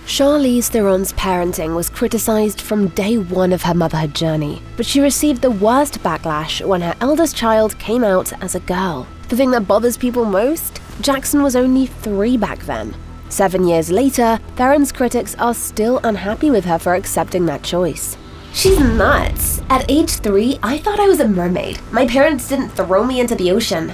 Charlize Theron's parenting was criticized from day one of her motherhood journey, but she received the worst backlash when her eldest child came out as a girl. The thing that bothers people most? Jackson was only 3 back then. 7 years later, Theron's critics are still unhappy with her for accepting that choice. She's nuts. At age 3, I thought I was a mermaid. My parents didn't throw me into the ocean.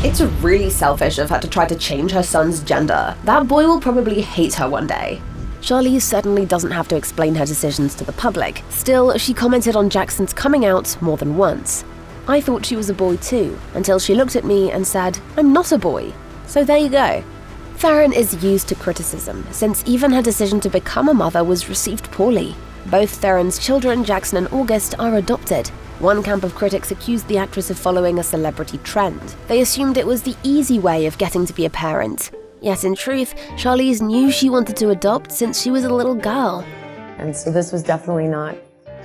It's really selfish of her to try to change her son's gender. That boy will probably hate her one day. Charlize certainly doesn't have to explain her decisions to the public. Still, she commented on Jackson's coming out more than once. I thought she was a boy too, until she looked at me and said, "I'm not a boy." So there you go. Theron is used to criticism, since even her decision to become a mother was received poorly. Both Theron's children, Jackson and August, are adopted. One camp of critics accused the actress of following a celebrity trend. They assumed it was the easy way of getting to be a parent. Yet in truth, Charlize knew she wanted to adopt since she was a little girl. And so this was definitely not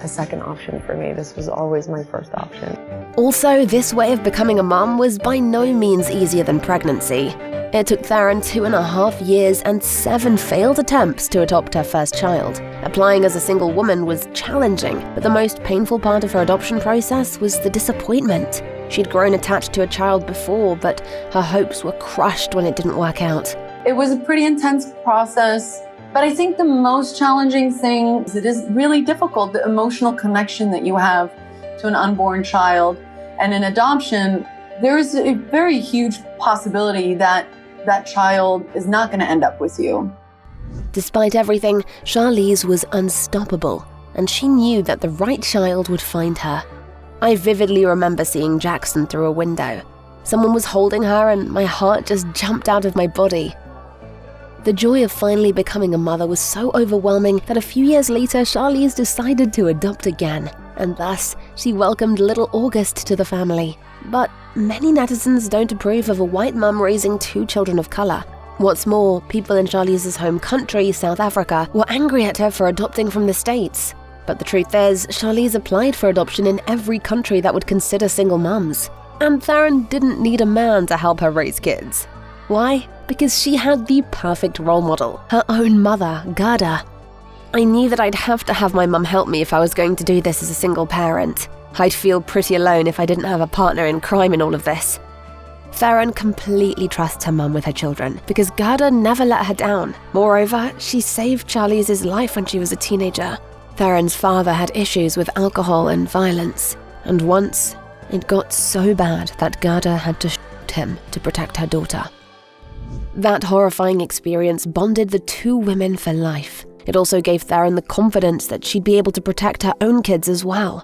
a second option for me. This was always my first option. Also, this way of becoming a mom was by no means easier than pregnancy. It took Theron 2.5 years and 7 failed attempts to adopt her first child. Applying as a single woman was challenging, but the most painful part of her adoption process was the disappointment. She'd grown attached to a child before, but her hopes were crushed when it didn't work out. It was a pretty intense process, but I think the most challenging thing is it is really difficult, the emotional connection that you have to an unborn child. And in adoption, there's a very huge possibility that that child is not going to end up with you. Despite everything, Charlize was unstoppable, and she knew that the right child would find her. I vividly remember seeing Jackson through a window. Someone was holding her and my heart just jumped out of my body. The joy of finally becoming a mother was so overwhelming that a few years later, Charlize decided to adopt again, and thus she welcomed little August to the family. But many netizens don't approve of a white mum raising 2 children of color. What's more, people in Charlize's home country, South Africa, were angry at her for adopting from the States. But the truth is, Charlize applied for adoption in every country that would consider single mums. And Theron didn't need a man to help her raise kids. Why? Because she had the perfect role model, her own mother, Gerda. I knew that I'd have to have my mum help me if I was going to do this as a single parent. I'd feel pretty alone if I didn't have a partner in crime in all of this. Theron completely trusts her mum with her children because Gerda never let her down. Moreover, she saved Charlize's life when she was a teenager. Theron's father had issues with alcohol and violence, and once, it got so bad that Gerda had to shoot him to protect her daughter. That horrifying experience bonded the 2 women for life. It also gave Theron the confidence that she'd be able to protect her own kids as well.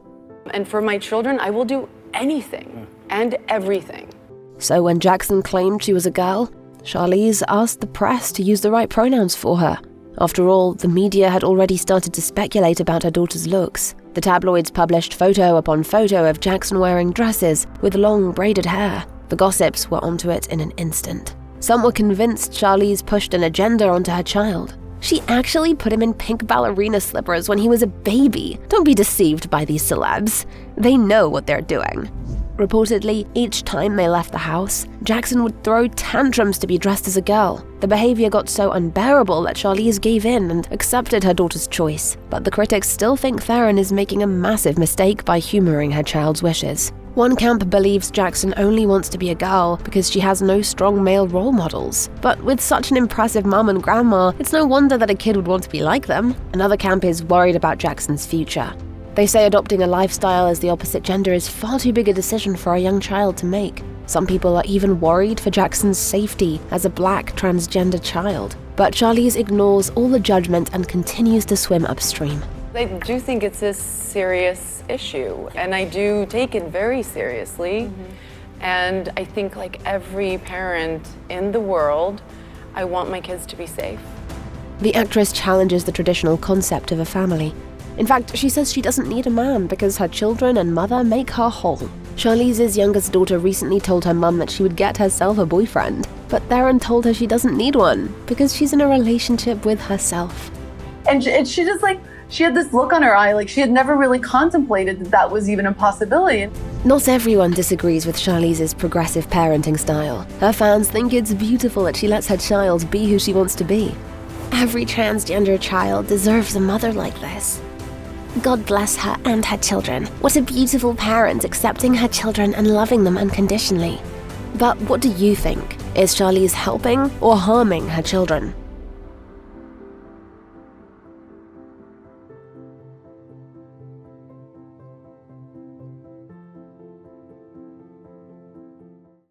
And for my children, I will do anything and everything. So when Jackson claimed she was a girl, Charlize asked the press to use the right pronouns for her. After all, the media had already started to speculate about her daughter's looks. The tabloids published photo upon photo of Jackson wearing dresses with long braided hair. The gossips were onto it in an instant. Some were convinced Charlize pushed an agenda onto her child. She actually put him in pink ballerina slippers when he was a baby. Don't be deceived by these celebs. They know what they're doing. Reportedly, each time they left the house, Jackson would throw tantrums to be dressed as a girl. The behavior got so unbearable that Charlize gave in and accepted her daughter's choice. But the critics still think Theron is making a massive mistake by humoring her child's wishes. One camp believes Jackson only wants to be a girl because she has no strong male role models. But with such an impressive mum and grandma, it's no wonder that a kid would want to be like them. Another camp is worried about Jackson's future. They say adopting a lifestyle as the opposite gender is far too big a decision for a young child to make. Some people are even worried for Jackson's safety as a black transgender child. But Charlize ignores all the judgment and continues to swim upstream. I do think it's a serious issue, and I do take it very seriously. And I think, like every parent in the world, I want my kids to be safe. The actress challenges the traditional concept of a family. In fact, she says she doesn't need a man because her children and mother make her whole. Charlize's youngest daughter recently told her mum that she would get herself a boyfriend, but Theron told her she doesn't need one because she's in a relationship with herself. And she just she had this look on her eye, like she had never really contemplated that that was even a possibility. Not everyone disagrees with Charlize's progressive parenting style. Her fans think it's beautiful that she lets her child be who she wants to be. Every transgender child deserves a mother like this. God bless her and her children. What a beautiful parent, accepting her children and loving them unconditionally. But what do you think? Is Charlize helping or harming her children?